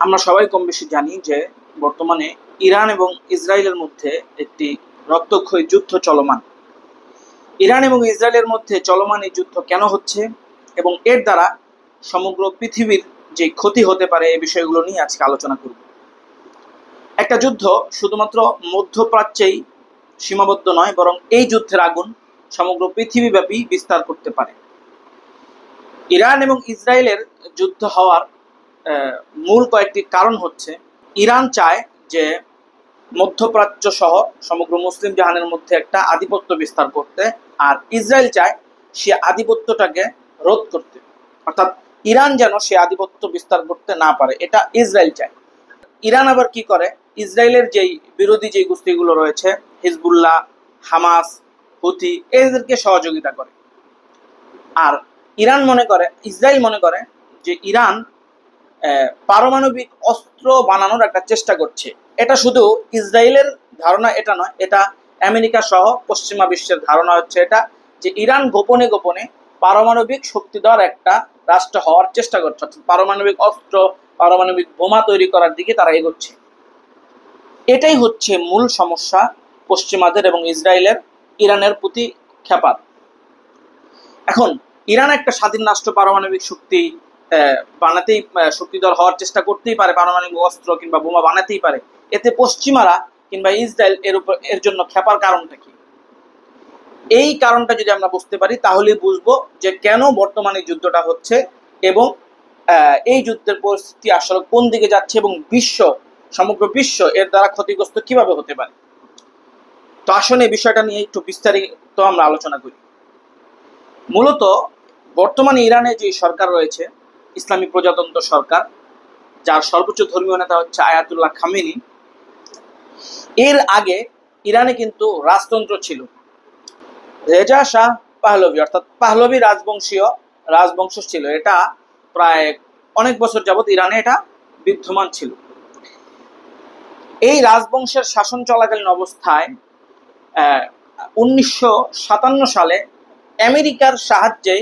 আমরা সবাই কম বেশি জানি যে বর্তমানে ইরান এবং ইসরায়েলের মধ্যে একটি রক্তক্ষয়ী যুদ্ধ চলমান। ইরান এবং ইসরায়েলের মধ্যে চলমান এই যুদ্ধ কেন হচ্ছে এবং এর দ্বারা সমগ্র পৃথিবীর যে ক্ষতি হতে পারে এই বিষয়গুলো নিয়ে আজকে আলোচনা করব। একটা যুদ্ধ শুধুমাত্র মধ্যপ্রাচ্যেই সীমাবদ্ধ নয়, বরং এই যুদ্ধের আগুন সমগ্র পৃথিবীব্যাপী বিস্তার করতে পারে। ইরান এবং ইসরায়েলের যুদ্ধ হওয়ার মূল কয়েকটি কারণ হচ্ছে, ইরান চায় যে মধ্যপ্রাচ্য সহ সমগ্র মুসলিম জাহানের মধ্যে একটা আধিপত্য বিস্তার করতে, আর ইসরায়েল চায় সে আধিপত্যটাকে রোধ করতে, অর্থাৎ ইরান যেন সে আধিপত্য বিস্তার করতে না পারে, এটা ইসরায়েল চায়। ইরান আবার কি করে, ইসরায়েলের যেই বিরোধী যে গোষ্ঠীগুলো রয়েছে, হিজবুল্লাহ, হামাস, হুথি, এদেরকে সহযোগিতা করে। আর ইসরায়েল মনে করে যে ইরান পারমাণবিক অস্ত্র বানানোর একটা চেষ্টা করছে। এটা শুধু ইসরায়েলের ধারণা এটা নয়, এটা আমেরিকা সহ পশ্চিমা বিশ্বের ধারণা হচ্ছে এটা, যে ইরান গোপনে গোপনে পারমাণবিক শক্তিধর একটা রাষ্ট্র হওয়ার চেষ্টা করছে, অর্থাৎ পারমাণবিক অস্ত্র, পারমাণবিক বোমা তৈরি করার দিকে তারা এগোচ্ছে। এটাই হচ্ছে মূল সমস্যা পশ্চিমাদের এবং ইসরায়েলের ইরানের প্রতি ক্ষেপাত। এখন ইরান একটা স্বাধীন রাষ্ট্র, পারমাণবিক শক্তি বানাতেই, শক্তিধর হওয়ার চেষ্টা করতেই পারে, পারমাণবিক অস্ত্র কিংবা বোমা বানাতেই পারে। এতে পশ্চিমারা কিংবা ইসরায়েল এর জন্য ক্ষেপার কারণটা কি? এই কারণটা যদি আমরা বুঝতে পারি তাহলে বুঝবো যে কেন বর্তমানে যুদ্ধটা হচ্ছে এবং এই যুদ্ধের পরিস্থিতি আসলে কোন দিকে যাচ্ছে এবং সমগ্র বিশ্ব এর দ্বারা ক্ষতিগ্রস্ত কিভাবে হতে পারে। তো আসলে এই বিষয়টা নিয়ে একটু বিস্তারিত আমরা আলোচনা করি। মূলত বর্তমানে ইরানে যে সরকার রয়েছে, ইসলামী প্রজাতন্ত্র সরকার, যার সর্বোচ্চ ধর্মীয় নেতা হচ্ছে আয়াতুল্লাহ খামেনি। এর আগে ইরানে কিন্তু রাজতন্ত্র ছিল, রেজা শাহ পাহলভি, অর্থাৎ পাহলভি রাজবংশ ছিল। এটা প্রায় অনেক বছর যাবত ইরানে এটা বিদ্যমান ছিল। এই রাজবংশের শাসন চলাকালীন অবস্থায় 1957 সালে আমেরিকার সাহায্যে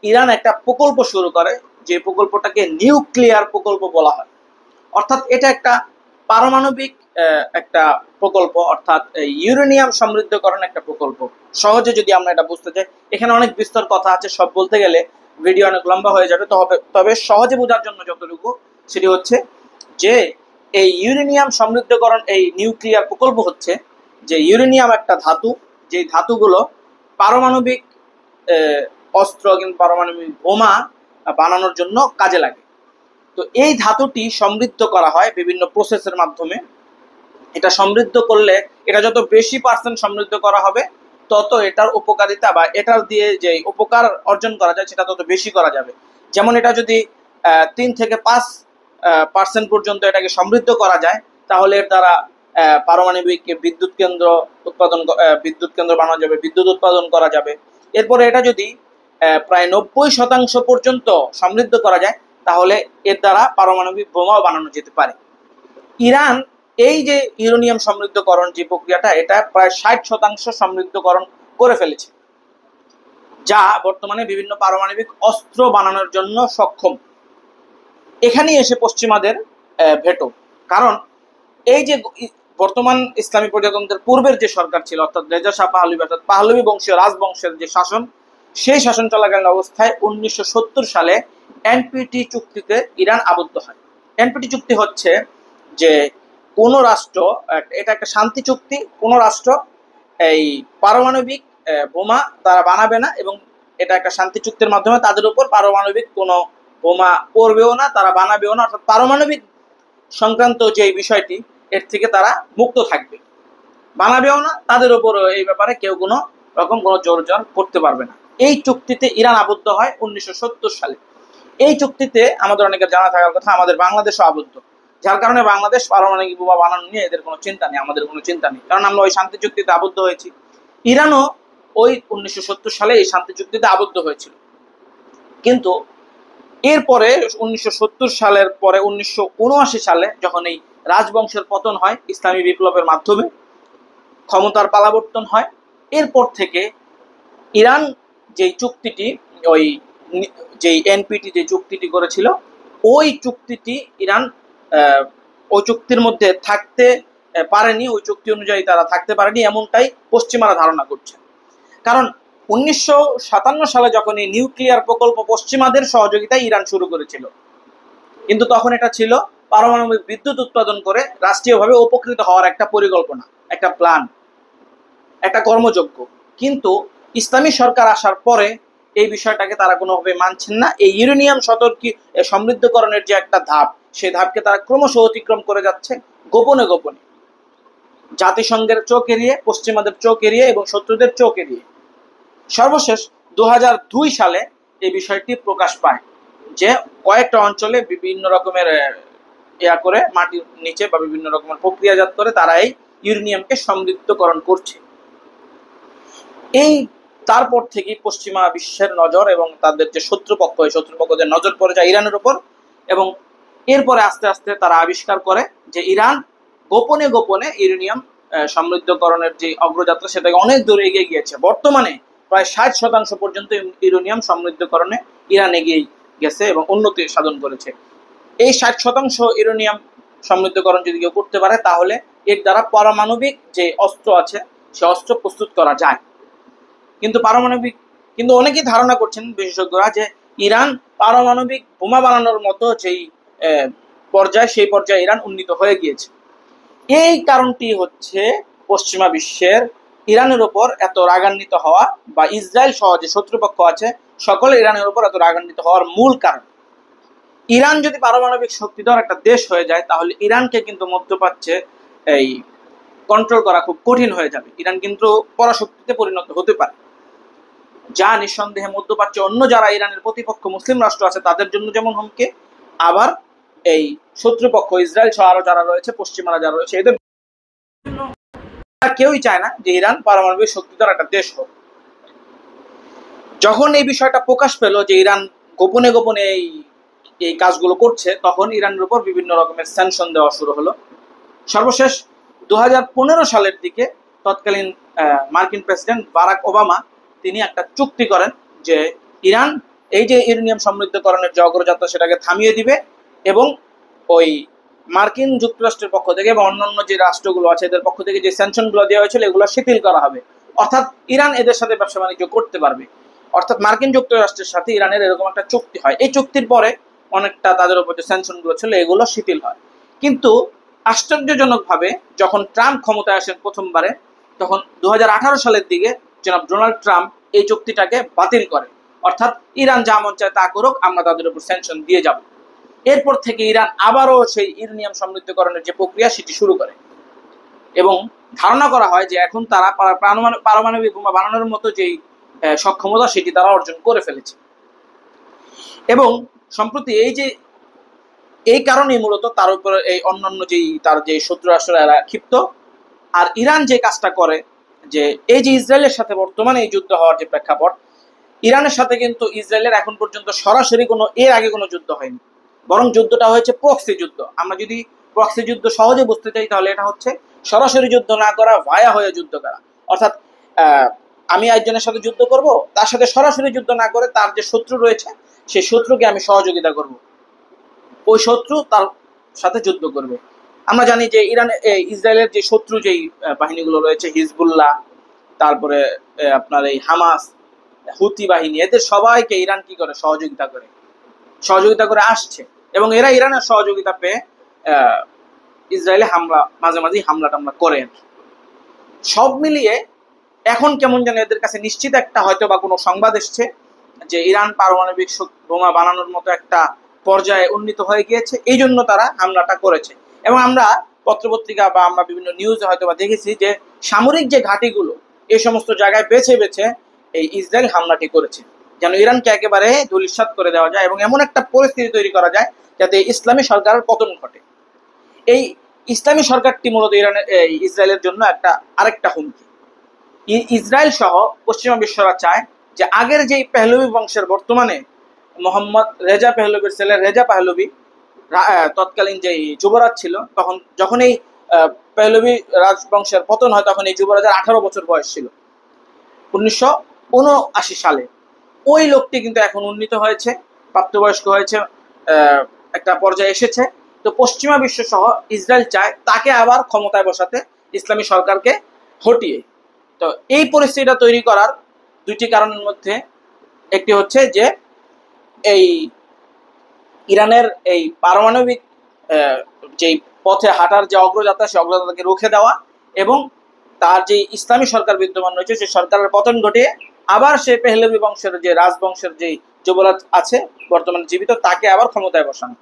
ইরান একটা প্রকল্প শুরু করে, যে প্রকল্পটাকে নিউক্লিয়ার প্রকল্প বলা হয়। অর্থাৎ এটা একটা পারমাণবিক একটা প্রকল্প, অর্থাৎ ইউরেনিয়াম সমৃদ্ধকরণ একটা প্রকল্প। সহজে যদি আমরা এটা বুঝতে চাই, এখানে অনেক বিস্তর কথা আছে, সব বলতে গেলে ভিডিও অনেক লম্বা হয়ে যাবে। তবে সহজে বোঝার জন্য যতটুকু, সেটি হচ্ছে যে এই ইউরেনিয়াম সমৃদ্ধকরণ, এই নিউক্লিয়ার প্রকল্প হচ্ছে যে ইউরেনিয়াম একটা ধাতু, যে ধাতুগুলো পারমাণবিক অস্ত্র কিংবা পারমাণবিক বোমা বানানোর জন্য কাজে লাগে। তো এই ধাতুটি সমৃদ্ধ করা হয় বিভিন্ন প্রসেসের মাধ্যমে। এটা সমৃদ্ধ করলে, এটা যত বেশি পার্সেন্ট সমৃদ্ধ করা হবে, তত এটার উপকারিতা বা এটার দিয়ে যে উপকার অর্জন করা যায় সেটা তত বেশি করা যাবে। যেমন এটা যদি 3 থেকে 5% পর্যন্ত এটাকে সমৃদ্ধ করা যায়, তাহলে এর দ্বারা পারমাণবিক বিদ্যুৎ কেন্দ্র বানানো যাবে, বিদ্যুৎ উৎপাদন করা যাবে। এরপরে এটা যদি প্রায় 90% পর্যন্ত সমৃদ্ধ করা যায়, তাহলে এর দ্বারা পারমাণবিক বোমাও বানানো যেতে পারে। ইরান এই যে ইউরেনিয়াম সমৃদ্ধকরণ যে প্রক্রিয়াটা, এটা প্রায় 60% সমৃদ্ধকরণ করে ফেলেছে, যা বর্তমানে বিভিন্ন পারমাণবিক অস্ত্র বানানোর জন্য সক্ষম। এখানেই এসে পশ্চিমাদের ভেটো। কারণ এই যে বর্তমান ইসলামী প্রজাতন্ত্রের পূর্বের যে সরকার ছিল, অর্থাৎ রেজা শাহ পাহলভি, অর্থাৎ পাহলভি বংশীয় রাজবংশের যে শাসন, সেই শাসন চলাকালীন অবস্থায় 1970 সালে এনপিটি চুক্তিতে ইরান আবদ্ধ হয়। এনপিটি চুক্তি হচ্ছে যে কোনো রাষ্ট্র, এটা একটা শান্তি চুক্তি, কোনো রাষ্ট্র এই পারমাণবিক বোমা তারা বানাবে না, এবং এটা একটা শান্তি চুক্তির মাধ্যমে তাদের উপর পারমাণবিক কোনো বোমা করবেও না, তারা বানাবেও না, অর্থাৎ পারমাণবিক সংক্রান্ত যে বিষয়টি, এর থেকে তারা মুক্ত থাকবে, বানাবেও না, তাদের উপর এই ব্যাপারে কেউ কোনো রকম কোনো জোর করতে পারবে না। এই চুক্তিতে ইরান আবদ্ধ হয় 1970 সালে। এই চুক্তিতে আমাদের অনেকের জানা থাকার কথা, আমাদের বাংলাদেশও আবদ্ধ, যার কারণে বাংলাদেশ পারমাণবিক বোমা বানানো নিয়ে এদের কোনো চিন্তা নেই, আমাদের কোনো চিন্তা নেই, কারণ আমরা ওই শান্তি চুক্তিতে আবদ্ধ হয়েছি। ইরানও ওই 1970 সালে এই শান্তি চুক্তিতে আবদ্ধ হয়েছিল। কিন্তু এরপরে 1970 সালের পরে 1979 সালে যখন এই রাজবংশের পতন হয় ইসলামী বিপ্লবের মাধ্যমে, ক্ষমতার পালাবর্তন হয়, এরপর থেকে ইরান যেই চুক্তিটি, ওই যেই এনপিটি যে চুক্তিটি করেছিল, ওই চুক্তিটি ইরান ওই চুক্তির মধ্যে থাকতে পারেনি, ওই চুক্তি অনুযায়ী তারা থাকতে পারেনি, এমনটাই পশ্চিমারা ধারণা করছে। কারণ 1957 সালে যখন এই নিউক্লিয়ার প্রকল্প পশ্চিমাদের সহযোগিতায় ইরান শুরু করেছিল, কিন্তু তখন এটা ছিল পারমাণবিক বিদ্যুৎ উৎপাদন করে রাষ্ট্রীয়ভাবে উপকৃত হওয়ার একটা পরিকল্পনা, একটা প্ল্যান, একটা কর্মযোগ্য। কিন্তু ইসলামী সরকার আসার পরে এই বিষয়টাকে তারা কোনোভাবে মানছেন না। এই ইউরেনিয়াম সমৃদ্ধকরণের যে একটা ধাপ, সেই ধাপকে তারা ক্রমশ অতিক্রম করে যাচ্ছে গোপনে গোপনে, জাতিসংঘের চোখ এড়িয়ে, পশ্চিমাদের চোখ এড়িয়ে এবং শত্রুদের চোখ এড়িয়ে। সর্বশেষ 2002 সালে এই বিষয়টি প্রকাশ পায় যে কয়েকটা অঞ্চলে বিভিন্ন রকমের করে মাটির নিচে বা বিভিন্ন রকমের প্রক্রিয়াজাত করে তারা এই ইউরেনিয়ামকে সমৃদ্ধকরণ করছে। এই তারপর থেকে পশ্চিমা বিশ্বের নজর এবং তাদের যে শত্রুপক্ষ, এই শত্রুপক্ষদের নজর পড়ে যায় ইরানের উপর, এবং এরপরে আস্তে আস্তে তারা আবিষ্কার করে যে ইরান গোপনে গোপনে ইউরেনিয়াম সমৃদ্ধকরণের যে অগ্রযাত্রা সেটাকে অনেক দূর এগিয়ে গিয়েছে। বর্তমানে প্রায় 60% পর্যন্ত ইউরেনিয়াম সমৃদ্ধকরণে ইরান এগিয়ে গেছে এবং উন্নতি সাধন করেছে। এই 60% ইউরেনিয়াম সমৃদ্ধকরণ যদি কেউ করতে পারে, তাহলে এর দ্বারা পারমাণবিক যে অস্ত্র আছে সে অস্ত্র প্রস্তুত করা যায়। কিন্তু অনেকেই ধারণা করছেন বিশেষজ্ঞরা যে ইরান পারমাণবিক বোমা বানানোর মতো যেই পর্যায়ে, সেই পর্যায়ে ইরান উন্নীত হয়ে গিয়েছে। এই কারণটি হচ্ছে পশ্চিমা বিশ্বের ইরানের উপর এত রাগান্বিত হওয়া, বা ইসরায়েল সহ যে শত্রুপক্ষ আছে সকলে ইরানের উপর এত রাগান্বিত হওয়ার মূল কারণ। ইরান যদি পারমাণবিক শক্তিধর একটা দেশ হয়ে যায়, তাহলে ইরানকে কিন্তু মধ্যপ্রাচ্যে এই কন্ট্রোল করা খুব কঠিন হয়ে যাবে। ইরান কিন্তু পরাশক্তিতে পরিণত হতে পারে, যা নিঃসন্দেহে মধ্যপ্রাচ্যে অন্য যারা ইরানের প্রতিপক্ষ মুসলিম রাষ্ট্র আছে তাদের জন্য যেমন হুমকি, আবার এই শত্রুপক্ষ ইসরায়েল সহ আরো যারা রয়েছে, পশ্চিমারা যারা রয়েছে, এদের কেউই চায় না যে ইরান পারমাণবিক শক্তিধর একটা দেশ হোক। যখন এই বিষয়টা প্রকাশ পেল যে ইরান গোপনে গোপনে এই কাজগুলো করছে, তখন ইরানের উপর বিভিন্ন রকমের স্যাংশন দেওয়া শুরু হলো। সর্বশেষ 2015 সালের দিকে তৎকালীন মার্কিন প্রেসিডেন্ট বারাক ওবামা তিনি একটা চুক্তি করেন যে ইরান এই যে ইউরেনিয়াম সমৃদ্ধকরণের যে অগ্রযাত্রা সেটাকে থামিয়ে দিবে, এবং ওই মার্কিন যুক্তরাষ্ট্রের পক্ষ থেকে এবং অন্যান্য যে রাষ্ট্রগুলো আছে এদের পক্ষ থেকে যে স্যাংশনগুলো দেওয়া হয়েছিল এগুলো শিথিল করা হবে, অর্থাৎ ইরান এদের সাথে ব্যবসা বাণিজ্য করতে পারবে। অর্থাৎ মার্কিন যুক্তরাষ্ট্রের সাথে ইরানের এরকম একটা চুক্তি হয়। এই চুক্তির পরে অনেকটা তাদের উপর যে স্যাংশনগুলো ছিল এগুলো শিথিল হয়। কিন্তু আশ্চর্যজনকভাবে যখন ট্রাম্প ক্ষমতায় আসেন প্রথমবারে, তখন 2018 সালের দিকে জনাব ডোনাল্ড ট্রাম্প এই চুক্তিটাকে বাতিল করে, অর্থাৎ ইরান যা মন চায় তা করুক, আমরা তাদের উপর স্যাংশন দিয়ে যাব। এরপর থেকে ইরান আবারও সেই ইউরেনিয়াম সমৃদ্ধকরণের যে প্রক্রিয়া সেটি শুরু করে, এবং ধারণা করা হয় যে এখন তারা পারমাণবিক বোমা বানানোর মতো যেই সক্ষমতা সেটি তারা অর্জন করে ফেলেছে। এবং সম্প্রতি এই কারণেই মূলত তার উপর এই অন্যান্য তার যে শত্রু রাষ্ট্ররা এরা ক্ষিপ্ত। আর ইরান যে কাজটা করে, যে এই যে ইসরায়েলের সাথে বর্তমানে এই যুদ্ধ হওয়ার যে প্রেক্ষাপট, ইরানের সাথে কিন্তু ইসরায়েলের এখন পর্যন্ত সরাসরি এর আগে কোনো যুদ্ধ হয়নি, বরং যুদ্ধটা হয়েছে প্রক্সি যুদ্ধ। আমরা যদি প্রক্সি যুদ্ধ সহজে বুঝতে চাই, তাহলে এটা হচ্ছে সরাসরি যুদ্ধ না করা, ভায়া হয়ে যুদ্ধ করা। অর্থাৎ আমি একজনের সাথে যুদ্ধ করব, তার সাথে সরাসরি যুদ্ধ না করে তার যে শত্রু রয়েছে সেই শত্রুকে আমি সহযোগিতা করব, ওই শত্রু তার সাথে যুদ্ধ করবে। আমরা জানি যে ইসরায়েলের যে শত্রু যেই বাহিনীগুলো রয়েছে, হিজবুল্লাহ, তারপরে আপনার এই হামাস, হুতি বাহিনী, এদের সবাইকে ইরান কি করে সহযোগিতা করে আসছে, এবং এরা ইরানের সহযোগিতা পেয়ে ইসরায়েলে মাঝে মাঝে হামলা টামলা করে। সব মিলিয়ে এখন কেমন যেন এদের কাছে নিশ্চিত একটা হয়তো বা কোনো সংবাদ এসছে যে ইরান পারমাণবিক বোমা বানানোর মতো একটা পর্যায়ে উন্নীত হয়ে গিয়েছে, এই জন্য তারা হামলাটা করেছে। এবং আমরা পত্রপত্রিকা বা আমরা বিভিন্ন নিউজে হয়তো বা দেখেছি যে সামরিক যে ঘাঁটিগুলো, এই সমস্ত জায়গায় বেছে বেছে এই ইসরায়েল হামলাটি করেছে, যেন ইরানকে একেবারে ধূলিসাৎ করে দেওয়া যায় এবং এমন একটা পরিস্থিতি তৈরি করা যায় যাতে ইসলামী সরকারের পতন ঘটে। এই ইসলামী সরকারটি মূলত ইসরায়েলের জন্য আরেকটা হুমকি। ইসরায়েল সহ পশ্চিমা বিশ্বরা চায় যে আগের যেই পেহলভি বংশের, বর্তমানে মোহাম্মদ রেজা পেহলভির ছেলে রেজা পেহলভি তৎকালীন যে যুবরাজ ছিল, যখন এই পেহলভি রাজবংশের পতন হয়, তখন এই যুবরাজের 18 বছর বয়স ছিল 1979 সালে। ওই লোকটি কিন্তু এখন উন্নীত হয়েছে, প্রাপ্তবয়স্ক হয়েছে, একটা পর্যায়ে এসেছে। তো তো পশ্চিমা বিশ্ব সহ ইসরায়েল চায় তাকে আবার ক্ষমতায় বসাতে, ইসলামী সরকারকে হটিয়ে। তো এই পরিস্থিতিটা তৈরি করার দুইটি কারণের মধ্যে একটি হচ্ছে যে এই ইরানের এই পারমাণবিক যে পথে হাঁটার যে অগ্রযাত্রা, সেই অগ্রযাত্রাকে রুখে দেওয়া, এবং তার যে ইসলামী সরকার বিদ্যমান রয়েছে সেই সরকারের পতন ঘটিয়ে আবার সে পেহলভি বংশের যে রাজবংশের যে যুবরাজ আছে বর্তমানে জীবিত, তাকে আবার ক্ষমতায় বসানো।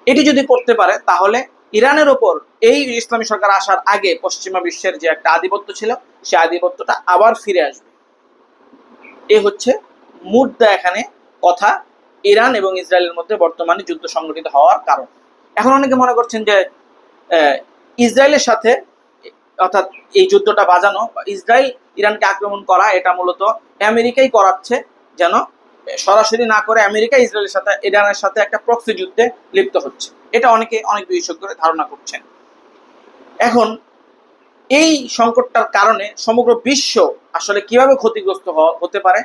এটি যদি করতে পারে তাহলে ইরানের ওপর এই ইসলামী সরকার আসার আগে পশ্চিমা বিশ্বের যে একটা আধিপত্য ছিল, সেই আধিপত্যটা আবার ফিরে আসবে। এ হচ্ছে মুদ্রা এখানে কথা ইরান এবং ইসরায়েলের মধ্যে বর্তমানে যুদ্ধ সংঘটিত হওয়ার কারণ। এখন অনেকে মনে করছেন যে ইসরায়েলের সাথে, অর্থাৎ এই যুদ্ধটা বাজানো, ইসরায়েল ইরানকে আক্রমণ করা, এটা মূলত আমেরিকাই করাচ্ছে, যেন সরাসরি না করে আমেরিকা ইসরায়েলের সাথে, ইরানের সাথে একটা প্রক্সি যুদ্ধে লিপ্ত হচ্ছে। এটা অনেক বিশেষজ্ঞরা ধারণা করছেন। এখন এই সংকটটার কারণে সমগ্র বিশ্ব আসলে কিভাবে ক্ষতিগ্রস্ত হতে পারে,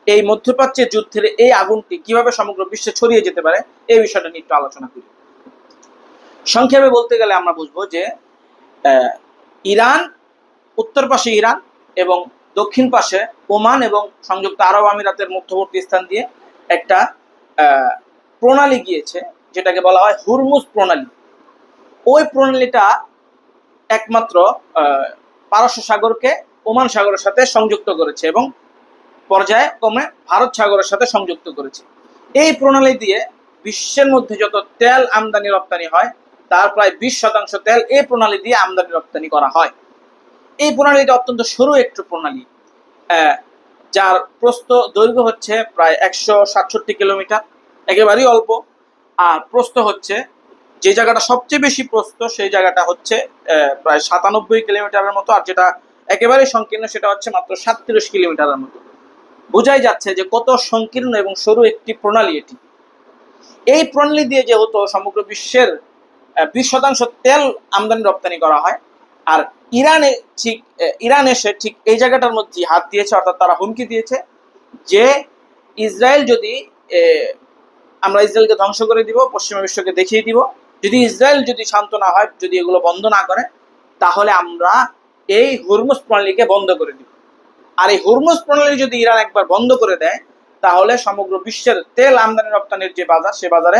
এই মধ্যপ্রাচ্যের যুদ্ধের এই আগুনটি কিভাবে সমগ্র বিশ্বে ছড়িয়ে যেতে পারে, এই বিষয়টা নিয়ে একটু আলোচনা করি। সংক্ষেপে বলতে গেলে আমরা বুঝবো যে ইরান, উত্তর পাশে ইরান এবং দক্ষিণ পাশে ওমান এবং সংযুক্ত আরব আমিরাতের মধ্যবর্তী স্থান দিয়ে একটা প্রণালী গিয়েছে, যেটাকে বলা হয় হুরমুজ প্রণালী। ওই প্রণালীটা একমাত্র পারস্য সাগরকে ওমান সাগরের সাথে সংযুক্ত করেছে এবং পর্যায়ে ক্রমে ভারত সাগরের সাথে সংযুক্ত করেছে। এই প্রণালী দিয়ে বিশ্বের মধ্যে যত তেল আমদানি রপ্তানি হয় তার প্রায় 20% তেল এই প্রণালী দিয়ে আমদানি রপ্তানি করা হয়। এই প্রণালীটা অত্যন্ত সরু একটু প্রণালী, যার প্রস্থ দৈর্ঘ্য হচ্ছে প্রায় 167 কিলোমিটার, একেবারেই অল্প। আর প্রস্থ হচ্ছে, যে জায়গাটা সবচেয়ে বেশি প্রস্থ সেই জায়গাটা হচ্ছে প্রায় 97 কিলোমিটারের মতো, আর যেটা একেবারে সংকীর্ণ সেটা হচ্ছে মাত্র 37 কিলোমিটারের মতো। বোঝাই যাচ্ছে যে কত সংকীর্ণ এবং সরু একটি প্রণালী এটি। এই প্রণালী দিয়ে যেহেতু সমগ্র বিশ্বের 20% তেল আমদানি রপ্তানি করা হয়, আর ইরান এসে ঠিক এই জায়গাটার মধ্যে হাত দিয়েছে, অর্থাৎ তারা হুমকি দিয়েছে যে ইসরায়েল যদি, আমরা ইসরায়েলকে ধ্বংস করে দিব, পশ্চিমা বিশ্বকে দেখিয়ে দিব, যদি ইসরায়েল যদি শান্ত না হয়, যদি এগুলো বন্ধ না করে, তাহলে আমরা এই হুরমুজ প্রণালীকে বন্ধ করে দিব। আর এই হুরমুজ প্রণালী যদি ইরান একবার বন্ধ করে দেয়, তাহলে সমগ্র বিশ্বের তেল আমদানি রপ্তানির যে বাজার, সে বাজারে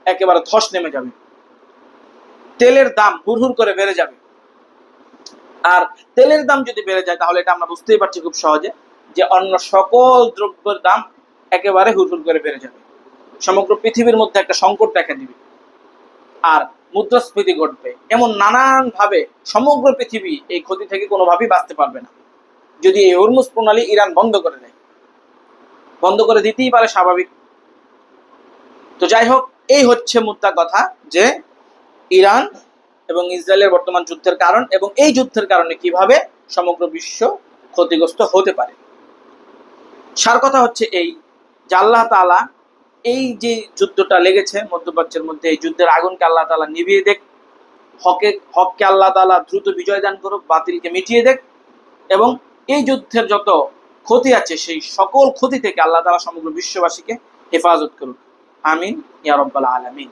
একেবারে ধস নেমে যাবে, তেলের দাম হুড় করে বেড়ে যাবে। আর তেলের দাম যদি বেড়ে যায়, তাহলে এটা আমরা বুঝতেই পারছি খুব সহজে যে অন্য সকল দ্রব্যের দাম একেবারে হুড় করে বেড়ে যাবে। সমগ্র পৃথিবীর মধ্যে একটা সংকট দেখা দিবে, আর মুদ্রাস্ফীতি ঘটবে। এমন নানান ভাবে সমগ্র পৃথিবী এই ক্ষতি থেকে কোনোভাবেই বাঁচতে পারবে না যদি এই হুরমুজ প্রণালী ইরান বন্ধ করে দেয়। বন্ধ করে দিতেই পারে, স্বাভাবিক। তো যাই হোক, এই হচ্ছে মুদ্রা কথা যে ইরান এবং ইসরায়েলের বর্তমান যুদ্ধের কারণ, এবং এই যুদ্ধের কারণে কিভাবে সমগ্র বিশ্ব ক্ষতিগ্রস্ত হতে পারে। সার কথা হচ্ছে এই যে আল্লাহ তাআলা এই যে যুদ্ধটা লেগেছে মধ্যপ্রাচ্যের মধ্যে, এই যুদ্ধের আগুনকে আল্লাহ তাআলা নিভিয়ে দেখ, হককে আল্লাহ তাআলা দ্রুত বিজয় দান করুক, বাতিলকে মিটিয়ে দেখ, এবং এই যুদ্ধের যত ক্ষতি আছে সেই সকল ক্ষতি থেকে আল্লাহ তাআলা সমগ্র বিশ্ববাসীকে হেফাজত করুক। আমিন ইয়া রাব্বাল আলামিন।